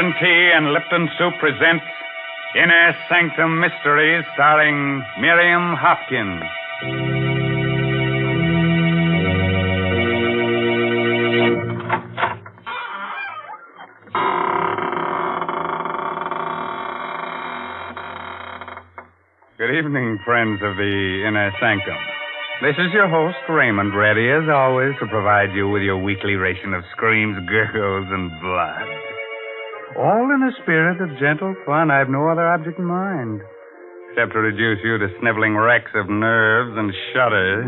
Lipton Tea and Lipton Soup present Inner Sanctum Mysteries, starring Miriam Hopkins. Good evening, friends of the Inner Sanctum. This is your host, Raymond, ready as always to provide you with your weekly ration of screams, gurgles, and blood. All in a spirit of gentle fun. I have no other object in mind, except to reduce you to sniveling wrecks of nerves and shudders.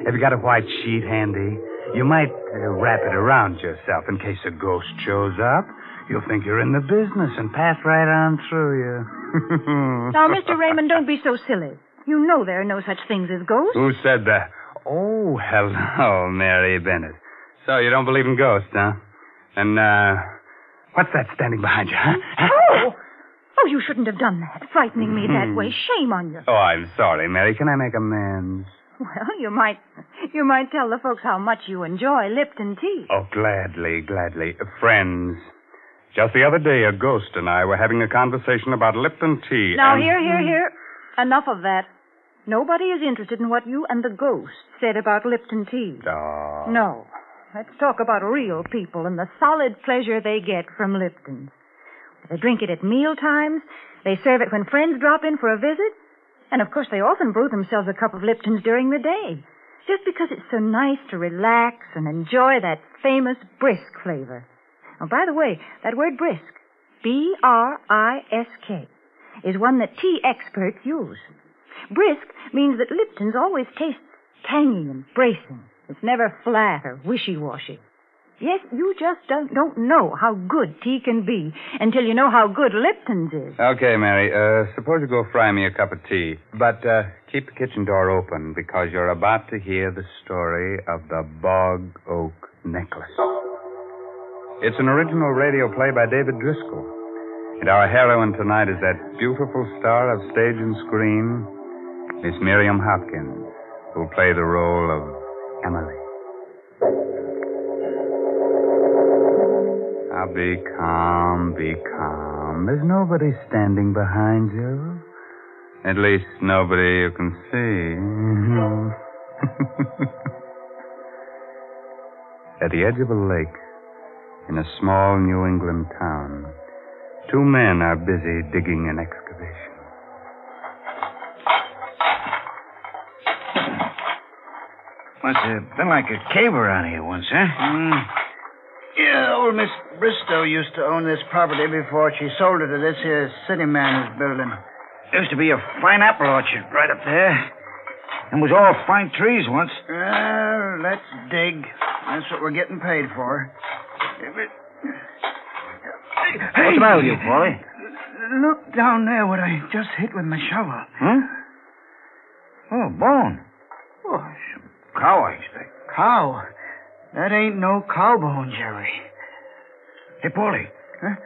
Have you got a white sheet handy? You might wrap it around yourself in case a ghost shows up. You'll think you're in the business and pass right on through you. Now, Mr. Raymond, don't be so silly. You know there are no such things as ghosts. Who said that? Oh, hello, Mary Bennett. So you don't believe in ghosts, huh? And, what's that standing behind you, huh? Oh, you shouldn't have done that, frightening me that way. Shame on you. Oh, I'm sorry, Mary. Can I make amends? Well, you might tell the folks how much you enjoy Lipton tea. Oh, gladly. Friends, just the other day, a ghost and I were having a conversation about Lipton tea. Now, here. Enough of that. Nobody is interested in what you and the ghost said about Lipton tea. Oh. No. Let's talk about real people and the solid pleasure they get from Lipton. They drink it at meal times. They serve it when friends drop in for a visit. And, of course, they often brew themselves a cup of Lipton's during the day, just because it's so nice to relax and enjoy that famous brisk flavor. Oh, by the way, that word brisk, B-R-I-S-K, is one that tea experts use. Brisk means that Lipton's always tastes tangy and bracing. It's never flat or wishy-washy. Yes, you just don't know how good tea can be until you know how good Lipton's is. Okay, Mary, suppose you go fry me a cup of tea. But keep the kitchen door open because you're about to hear the story of the Bog Oak Necklace. It's an original radio play by David Driscoll. And our heroine tonight is that beautiful star of stage and screen, Miss Miriam Hopkins, who'll play the role of Emily. Now be calm. There's nobody standing behind you. At least nobody you can see. At the edge of a lake, in a small New England town, two men are busy digging an excavation. Must have been like a cave around here once, huh? Yeah, old Miss Bristow used to own this property before she sold it to this here city man who's building. Used to be a fine apple orchard right up there. And was all fine trees once. Well, let's dig. That's what we're getting paid for. Hey, What's the matter with you, Paulie? Look down there what I just hit with my shovel. Huh? Oh, bone. Oh, some cow, I expect. Cow? That ain't no cow bone, Jerry. Hey, Paulie. Huh?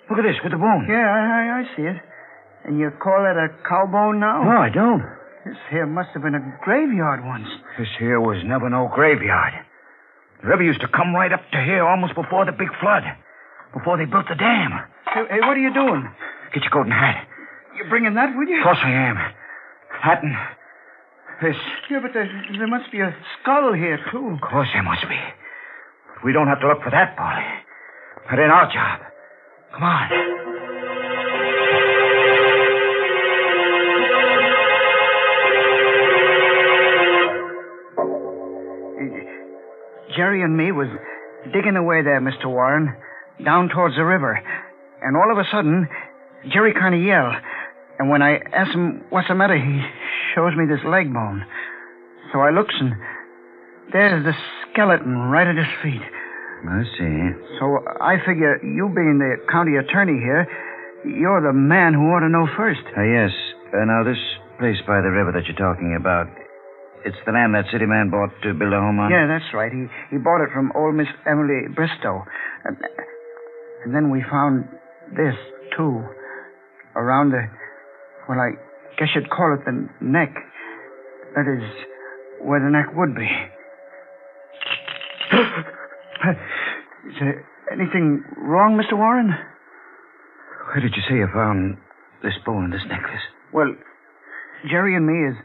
Look at this with the bone. Yeah, I see it. And you call that a cow bone now? No, I don't. This here must have been a graveyard once. This here was never no graveyard. The river used to come right up to here almost before the big flood. Before they built the dam. Hey, what are you doing? Get your coat and hat. You bringing that with you? Of course I am. Hat and this. Yeah, but there must be a skull here, too. Of course there must be. But we don't have to look for that, Polly. That ain't our job. Come on. Jerry and me was digging away there, Mr. Warren, down towards the river. And all of a sudden, Jerry kind of yelled. And when I asked him what's the matter, he shows me this leg bone. So I looks and there's the skeleton right at his feet. I see. So I figure you being the county attorney here, you're the man who ought to know first. Yes. Now, this place by the river that you're talking about, it's the land that city man bought to build a home on? Yeah, that's right. He bought it from old Miss Emily Bristow. And then we found this, too. Around the... Well, I guess you'd call it the neck. That is, where the neck would be. Anything wrong, Mr. Warren? Where did you say you found this bowl and this necklace? Well, Jerry and me is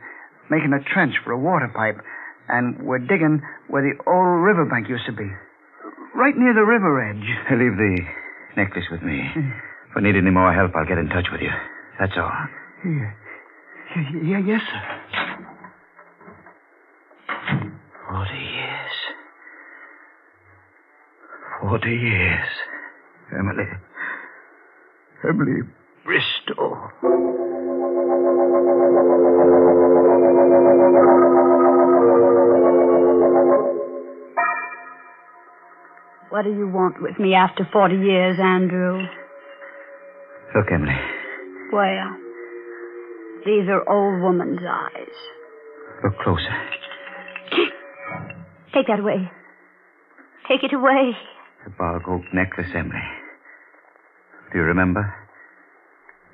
making a trench for a water pipe, and we're digging where the old riverbank used to be. Right near the river edge. Leave the necklace with me. If I need any more help, I'll get in touch with you. That's all. Yes, sir. 40 years. 40 years. Emily Bristow. What do you want with me after 40 years, Andrew? Look, Emily. Well, these are old woman's eyes. Look closer. Take that away. Take it away. The bark oak necklace, Emily. Do you remember?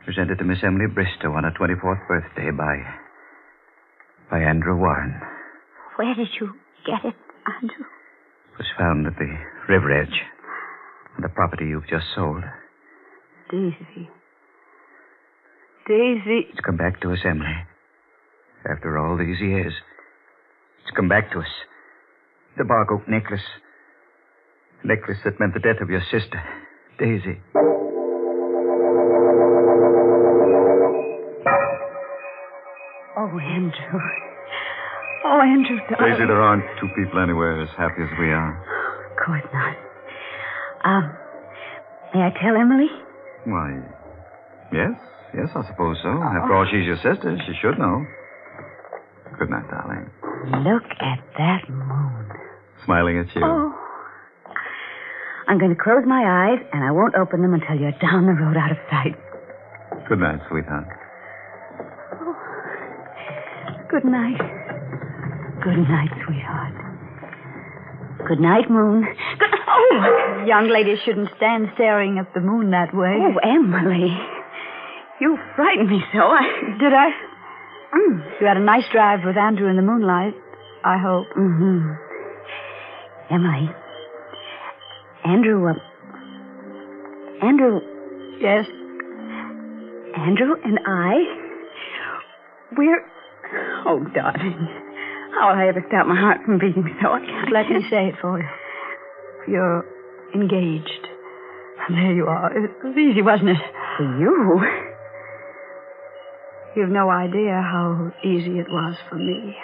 Presented to Miss Emily Bristow on her 24th birthday by Andrew Warren. Where did you get it, Andrew? It was found at the river edge on the property you've just sold. Daisy. Daisy. It's come back to us, Emily. After all these years. It's come back to us. The bark oak necklace. The necklace that meant the death of your sister, Daisy. Oh, Andrew. Oh, Andrew, darling. Daisy, there aren't two people anywhere as happy as we are. Of course not. May I tell Emily? Why, yes, I suppose so. After all, she's your sister. She should know. Good night, darling. Look at that moon. Smiling at you. Oh. I'm going to close my eyes, and I won't open them until you're down the road out of sight. Good night, sweetheart. Oh. Good night. Good night, sweetheart. Good night, moon. Oh! Young ladies shouldn't stand staring at the moon that way. Oh, Emily. You frightened me so. Did I? You had a nice drive with Andrew in the moonlight, I hope. Mm-hmm. Emily. Andrew. Yes? Andrew and I, we're... Oh, darling. How will I ever stop my heart from beating so? I can't. Let me say it for you. You're engaged. There you are. It was easy, wasn't it? For you? You've no idea how easy it was for me.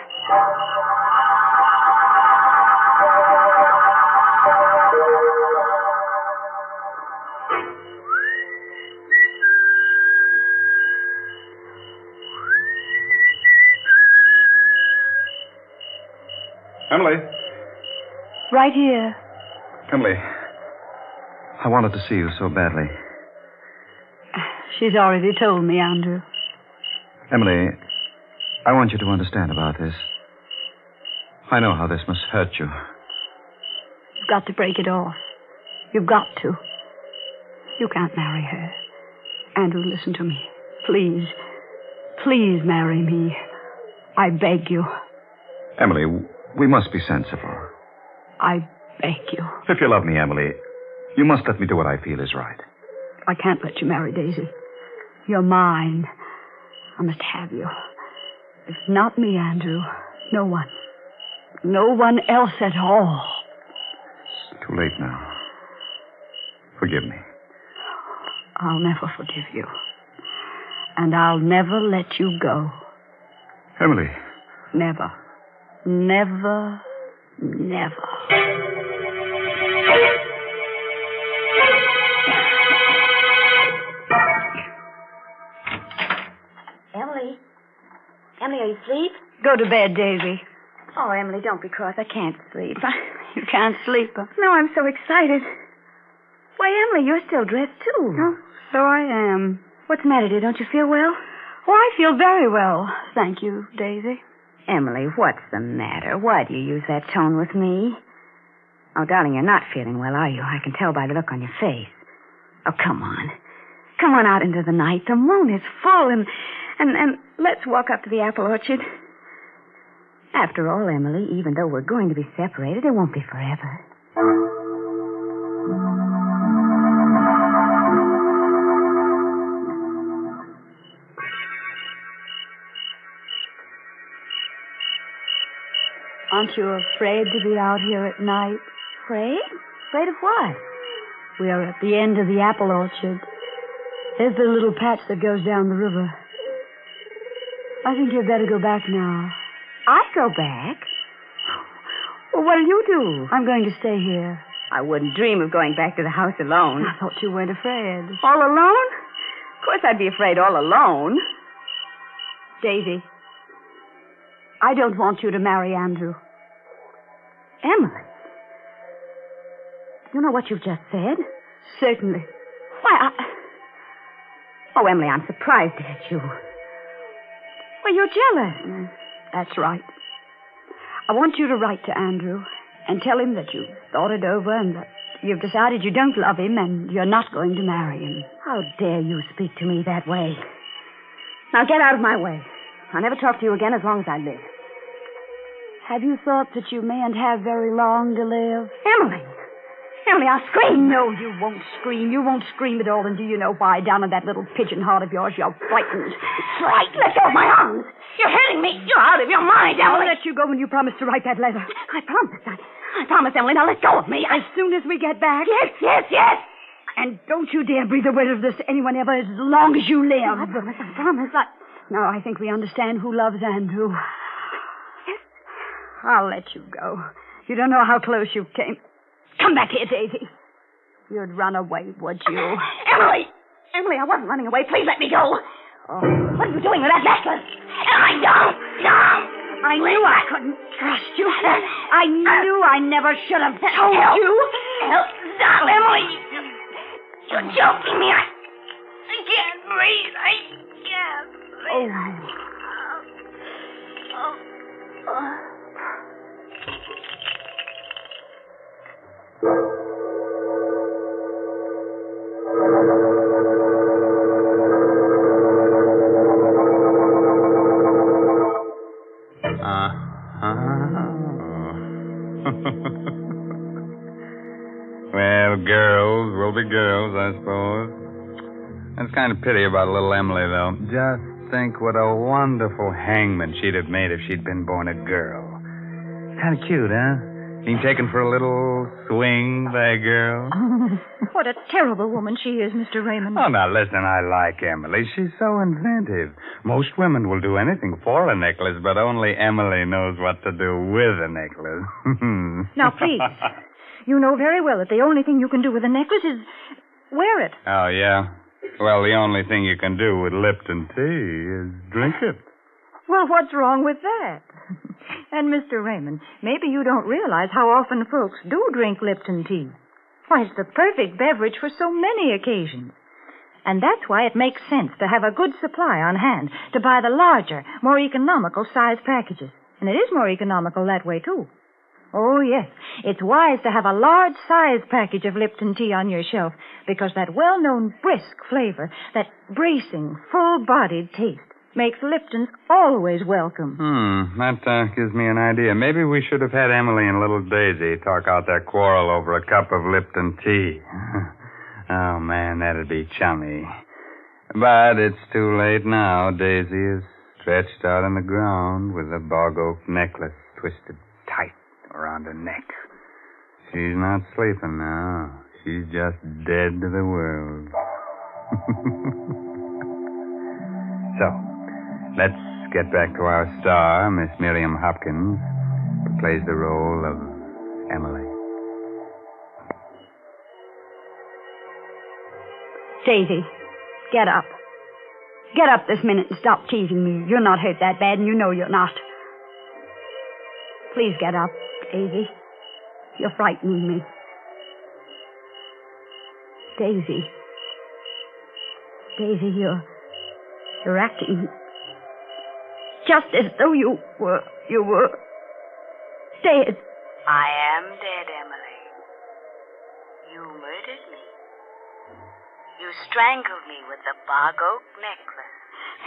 Emily. Right here. Emily. I wanted to see you so badly. She's already told me, Andrew. Emily, I want you to understand about this. I know how this must hurt you. You've got to break it off. You've got to. You can't marry her. Andrew, listen to me. Please. Please marry me. I beg you. Emily, we must be sensible. I beg you. If you love me, Emily, you must let me do what I feel is right. I can't let you marry Daisy. You're mine. I must have you. If not me, Andrew, no one. No one else at all. It's too late now. Forgive me. I'll never forgive you. And I'll never let you go. Emily. Never. Never. Never. Emily, are you asleep? Go to bed, Daisy. Oh, Emily, don't be cross. I can't sleep. You can't sleep. No, I'm so excited. Why, Emily, you're still dressed, too. Oh, so I am. What's the matter, dear? Don't you feel well? Oh, I feel very well. Thank you, Daisy. Emily, what's the matter? Why do you use that tone with me? Oh, darling, you're not feeling well, are you? I can tell by the look on your face. Oh, come on. Come on out into the night. The moon is full, and let's walk up to the apple orchard. After all, Emily, even though we're going to be separated, it won't be forever. Aren't you afraid to be out here at night? Afraid? Afraid of what? We are at the end of the apple orchard. There's the little patch that goes down the river. I think you'd better go back now. I go back? Well, what'll you do? I'm going to stay here. I wouldn't dream of going back to the house alone. I thought you weren't afraid. All alone? Of course I'd be afraid all alone. Daisy, I don't want you to marry Andrew. Emily? You know what you've just said? Certainly. Why, Oh, Emily, I'm surprised at you. Well, you're jealous. That's right. I want you to write to Andrew and tell him that you've thought it over and that you've decided you don't love him and you're not going to marry him. How dare you speak to me that way? Now get out of my way. I'll never talk to you again as long as I live. Have you thought that you mayn't have very long to live? Emily! Emily, I'll scream. No, you won't scream. You won't scream at all, and do you know why? Down in that little pigeon heart of yours, you're frightened. Frightened? Let go of my arms. You're hurting me. You're out of your mind, Emily. I'll let you go when you promise to write that letter. I promise, Emily. Now let go of me. As soon as we get back. Yes. And don't you dare breathe a word of this to anyone ever as long as you live. I promise. Now, I think we understand who loves Andrew. Yes. I'll let you go. You don't know how close you came. Come back here, Daisy. You'd run away, would you? Emily, I wasn't running away. Please let me go. Oh, what are you doing with that necklace? Emily, no. I knew I couldn't trust you. I knew I never should have told you. Stop, Emily. You're choking me. I can't breathe. I can't breathe. Oh. Well, girls will be girls, I suppose. That's kind of pity about little Emily, though. Just think what a wonderful hangman she'd have made if she'd been born a girl. Kind of cute, huh? Being taken for a little swing by a girl. What a terrible woman she is, Mr. Raymond. Oh, now, listen, I like Emily. She's so inventive. Most women will do anything for a necklace, but only Emily knows what to do with a necklace. Now, please. You know very well that the only thing you can do with a necklace is wear it. Oh, yeah? Well, the only thing you can do with Lipton tea is drink it. Well, what's wrong with that? And, Mr. Raymond, maybe you don't realize how often folks do drink Lipton tea. Why, it's the perfect beverage for so many occasions. And that's why it makes sense to have a good supply on hand, to buy the larger, more economical size packages. And it is more economical that way, too. Oh, yes. It's wise to have a large size package of Lipton tea on your shelf because that well-known brisk flavor, that bracing, full-bodied taste, makes Lipton's always welcome. That gives me an idea. Maybe we should have had Emily and little Daisy talk out their quarrel over a cup of Lipton tea. Oh, man, that'd be chummy. But it's too late now. Daisy is stretched out on the ground with a bog oak necklace twisted tight around her neck. She's not sleeping now. She's just dead to the world. So, let's get back to our star, Miss Miriam Hopkins, who plays the role of Emily. Daisy, get up. Get up this minute and stop teasing me. You're not hurt that bad, and you know you're not. Please get up, Daisy. You're frightening me. Daisy. Daisy, you're acting just as though you were dead. I am dead, Emily. You murdered me. You strangled me with the bog oak necklace.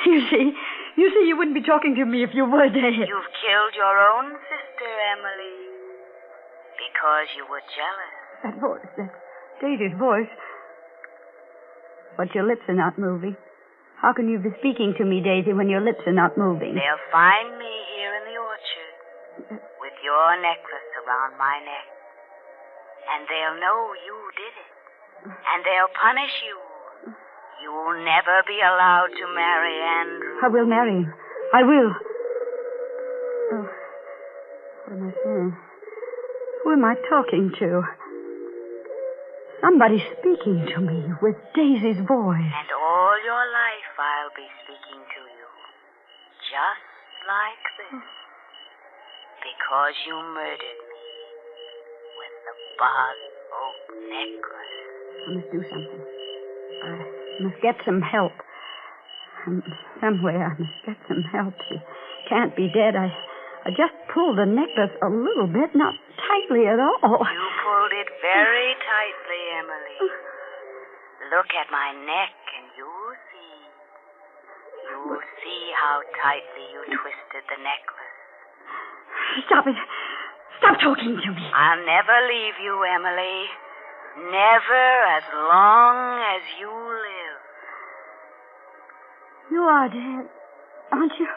You see, you wouldn't be talking to me if you were dead. You've killed your own sister, Emily, because you were jealous. That voice, that's Daisy's voice. But your lips are not moving. How can you be speaking to me, Daisy, when your lips are not moving? They'll find me here in the orchard with your necklace around my neck. And they'll know you did it. And they'll punish you. You'll never be allowed to marry Andrew. I will marry him. I will. Oh, what am I saying? Who am I talking to? Somebody's speaking to me with Daisy's voice. And all your life I'll be speaking to you. Just like this. Because you murdered me with the bog oak necklace. I must do something. I must get some help. Somewhere I must get some help. She can't be dead. I just pulled the necklace a little bit, not tightly at all. You pulled it very tightly, Emily. Look at my neck and you'll see. You'll see how tightly you twisted the necklace. Stop it. Stop talking to me. I'll never leave you, Emily. Never as long as you live. You are dead, aren't you?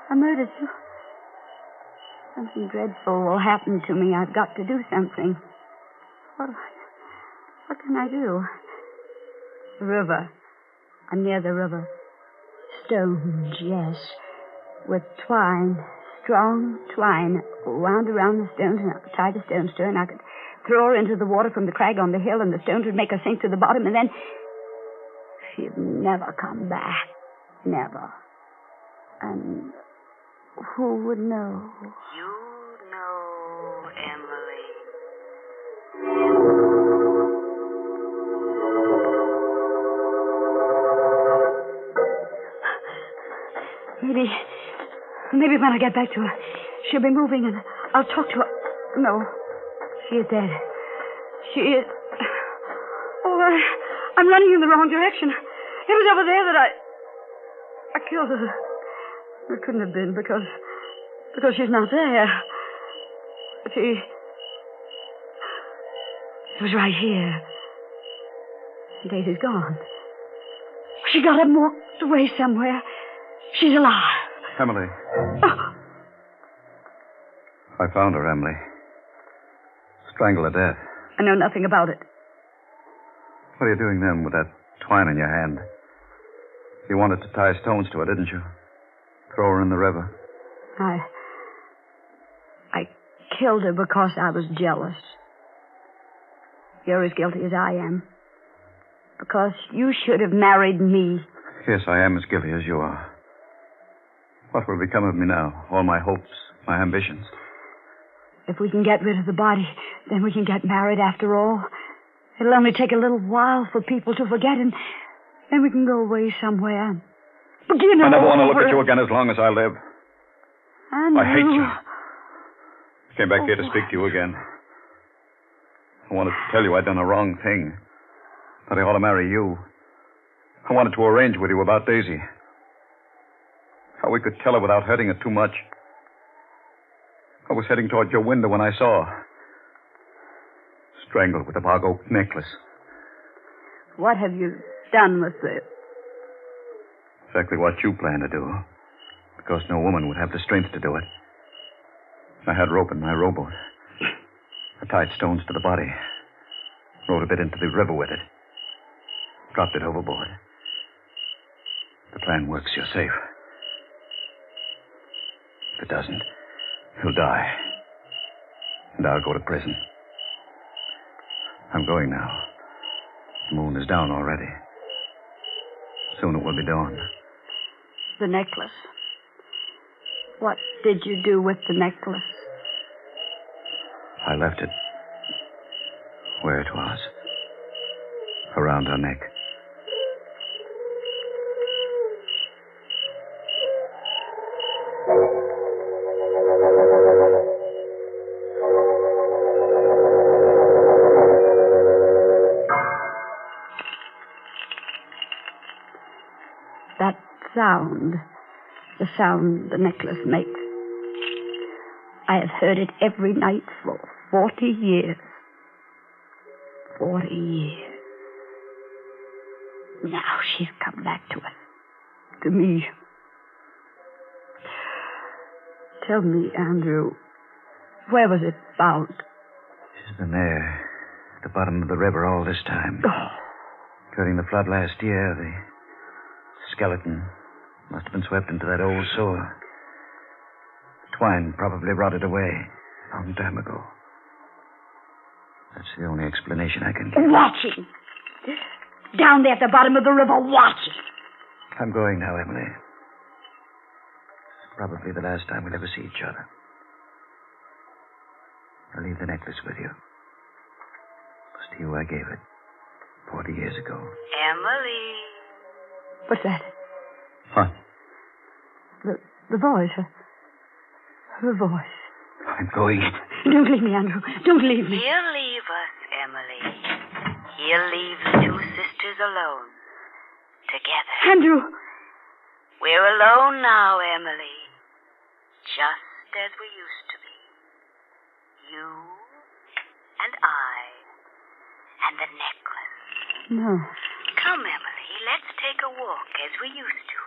I murdered you. Something dreadful will happen to me. I've got to do something. What can I do? The river. I'm near the river. Stones, yes. With twine. Strong twine wound around the stones, and I could tie the stones to her, and I could throw her into the water from the crag on the hill, and the stones would make her sink to the bottom, and then she'd never come back. Never. And who would know? You know, Emily. Maybe when I get back to her, she'll be moving and I'll talk to her. No, she is dead. She is... Oh, I'm running in the wrong direction. It was over there that I killed her. It couldn't have been because she's not there. It was right here. Daisy's gone. She got up and walked away somewhere. She's alive. Emily. Oh. I found her, Emily. Strangled to death. I know nothing about it. What are you doing then with that twine in your hand? You wanted to tie stones to her, didn't you? Throw her in the river. I killed her because I was jealous. You're as guilty as I am. Because you should have married me. Yes, I am as guilty as you are. What will become of me now? All my hopes, my ambitions. If we can get rid of the body, then we can get married after all. It'll only take a little while for people to forget, and then we can go away somewhere and begin I never want to over. look at you again as long as I live. I hate you. I came back here to speak to you again. I wanted to tell you I'd done a wrong thing. That I ought to marry you. I wanted to arrange with you about Daisy. How we could tell her without hurting her too much. I was heading toward your window when I saw her. Strangled with a bog oak necklace. What have you done with it? Exactly what you planned to do. Because no woman would have the strength to do it. I had rope in my rowboat. I tied stones to the body. Rowed a bit into the river with it. Dropped it overboard. The plan works, you're safe. If it doesn't, he'll die. And I'll go to prison. I'm going now. The moon is down already. Soon it will be dawn. The necklace. What did you do with the necklace? I left it where it was. Around her neck. That sound, the sound the necklace makes. I have heard it every night for 40 years. 40 years. Now she's come back to us. To me. Tell me, Andrew, Where was it found? It's been there, at the bottom of the river all this time. Oh. During the flood last year, the skeleton must have been swept into that old sewer. Twine probably rotted away a long time ago. That's the only explanation I can give. Watching. Down there at the bottom of the river, watching. I'm going now, Emily. It's probably the last time we'll ever see each other. I'll leave the necklace with you. It was to you I gave it 40 years ago. Emily. What's that? What? The voice. Her voice. I'm going. Don't leave me, Andrew. Don't leave me. He'll leave us, Emily. He'll leave the two sisters alone. Together. Andrew. We're alone now, Emily. Just as we used to be. You and I and the necklace. No. Come, Emily, let's take a walk as we used to.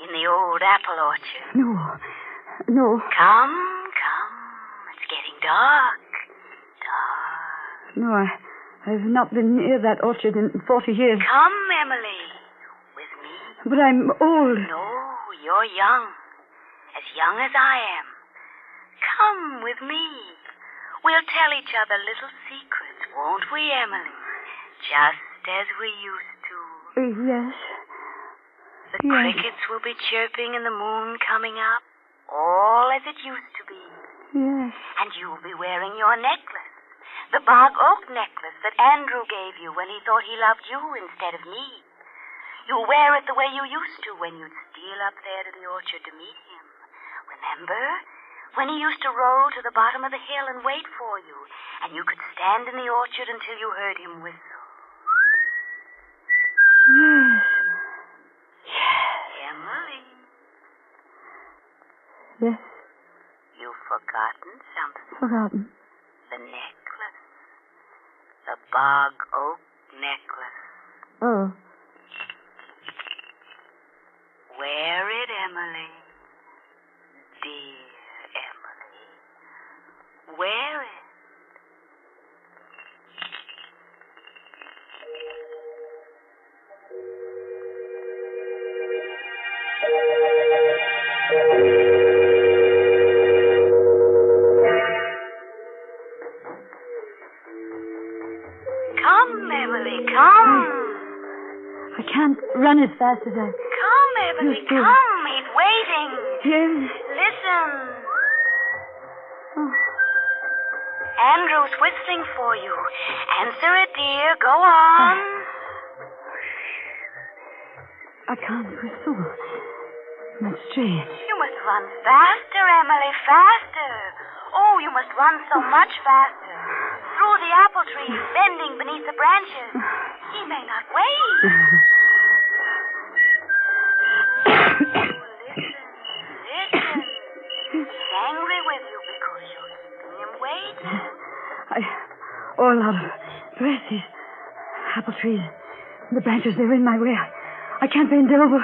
In the old apple orchard. No. Come. It's getting dark. No, I've not been near that orchard in 40 years. Come, Emily. With me. But I'm old. No, you're young. As young as I am. Come with me. We'll tell each other little secrets, won't we, Emily? Just as we used to. Yes. The crickets will be chirping and the moon coming up. All as it used to be. Yes. And you'll be wearing your necklace. The bog oak necklace that Andrew gave you when he thought he loved you instead of me. You'll wear it the way you used to when you'd steal up there to the orchard to meet him. Remember? When he used to roll to the bottom of the hill and wait for you, and you could stand in the orchard until you heard him whistle. Yes. Emily. Yes. You've forgotten something. Forgotten. The necklace. The bog oak necklace. Oh. Wear it, Emily. Dear Emily. Wear it. Come, Emily, come. I can't run as fast as I... Come, Emily, Yes, dear. come. He's waiting. Yes. Listen. Oh. Andrew's whistling for you. Answer it, dear. Go on. I can't whistle. That's strange. You must run faster, Emily, faster. Oh, you must run so much faster. Through the apple trees, bending beneath the branches. He may not wait. Listen. He's angry with you because you're keeping him waiting. All out of breath. These apple trees. The branches, they're in my way. I can't bend over.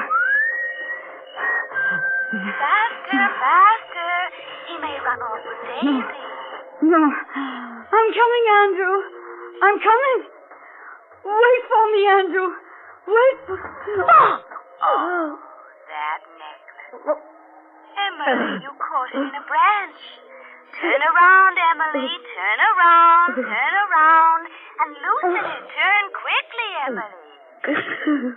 Faster. He may run off with Daisy. No. I'm coming, Andrew. I'm coming. Wait for me, Andrew. Wait for... Oh, that necklace. Emily, you caught it in a branch. Turn around, Emily. Turn around. And loosen it. Turn quickly, Emily.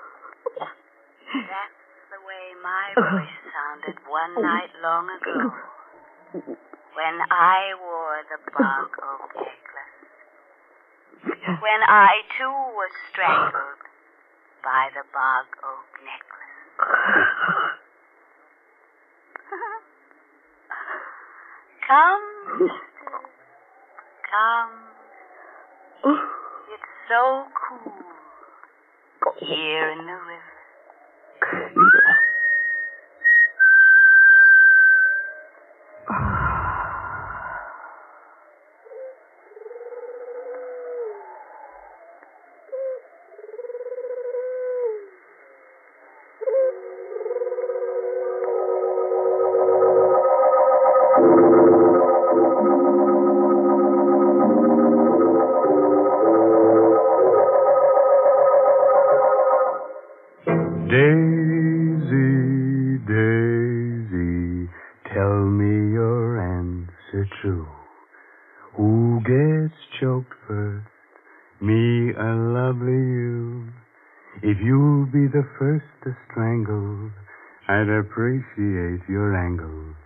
That's the way my voice sounded one night long ago. When I wore the bog oak necklace. When I, too, was strangled by the bog oak necklace. Come, sister. Come. It's so cool here in the river. Daisy, Daisy, tell me your answer true. Who gets choked first? Me or lovely you? If you'll be the first to strangle, I'd appreciate your angle.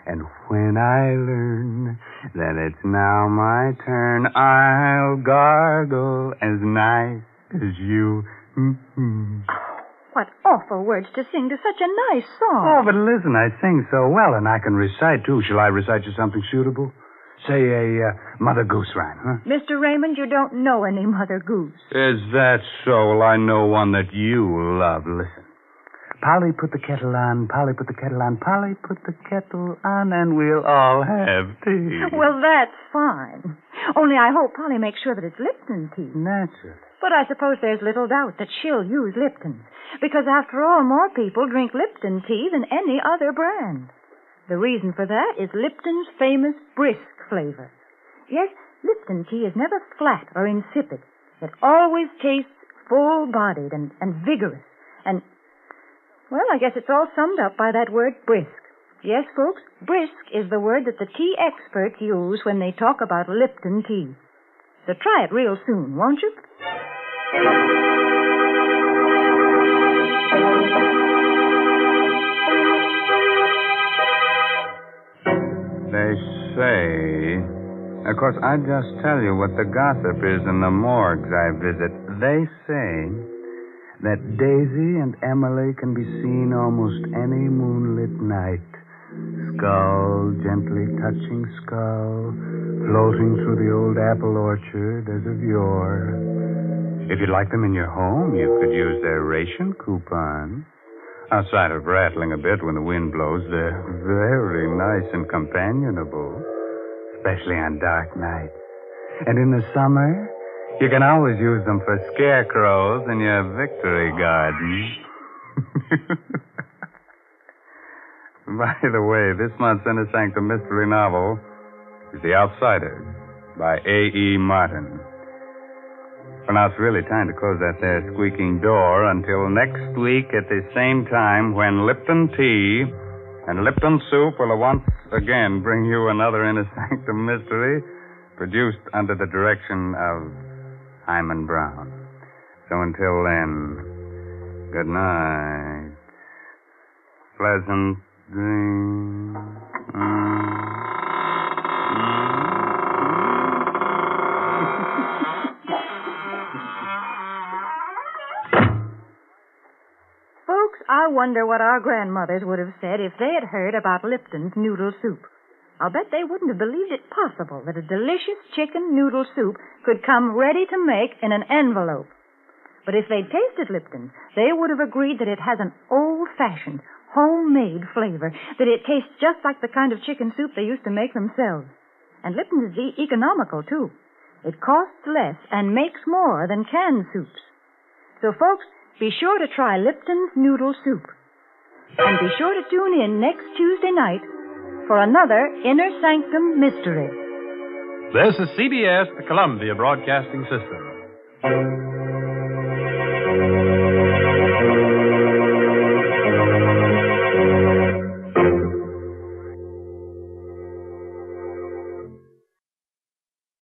And when I learn that it's now my turn, I'll gargle as nice as you. What awful words to sing to such a nice song. Oh, but listen, I sing so well, and I can recite, too. Shall I recite you something suitable? Say a Mother Goose rhyme, huh? Mr. Raymond, you don't know any Mother Goose. Is that so? Well, I know one that you love. Listen. Polly put the kettle on, Polly put the kettle on, Polly put the kettle on, and we'll all have tea. Well, that's fine. Only I hope Polly makes sure that it's Lipton tea. Naturally. But I suppose there's little doubt that she'll use Lipton, because after all, more people drink Lipton tea than any other brand. The reason for that is Lipton's famous brisk flavor. Yes, Lipton tea is never flat or insipid. It always tastes full-bodied and vigorous. And, well, I guess it's all summed up by that word brisk. Yes, folks, brisk is the word that the tea experts use when they talk about Lipton tea. So try it real soon, won't you? They say... Of course, I just tell you what the gossip is in the morgues I visit. They say that Daisy and Emily can be seen almost any moonlit night. Skull gently touching skull, floating through the old apple orchard as of yore. If you'd like them in your home, you could use their ration coupon. Outside of rattling a bit when the wind blows, they're very nice and companionable, especially on dark nights. And in the summer, you can always use them for scarecrows in your victory garden. By the way, this month's Inner Sanctum mystery novel is The Outsider by A.E. Martin. For now, it's really time to close that there squeaking door until next week at the same time when Lipton Tea and Lipton Soup will once again bring you another Inner Sanctum mystery produced under the direction of Hyman Brown. So until then, good night. Pleasant dreams. Folks, I wonder what our grandmothers would have said if they had heard about Lipton's noodle soup. I'll bet they wouldn't have believed it possible that a delicious chicken noodle soup could come ready to make in an envelope. But if they'd tasted Lipton, they would have agreed that it has an old-fashioned, homemade flavor, that it tastes just like the kind of chicken soup they used to make themselves. And Lipton is economical, too. It costs less and makes more than canned soups. So, folks, be sure to try Lipton's noodle soup. And be sure to tune in next Tuesday night for another Inner Sanctum mystery. This is CBS, the Columbia Broadcasting System.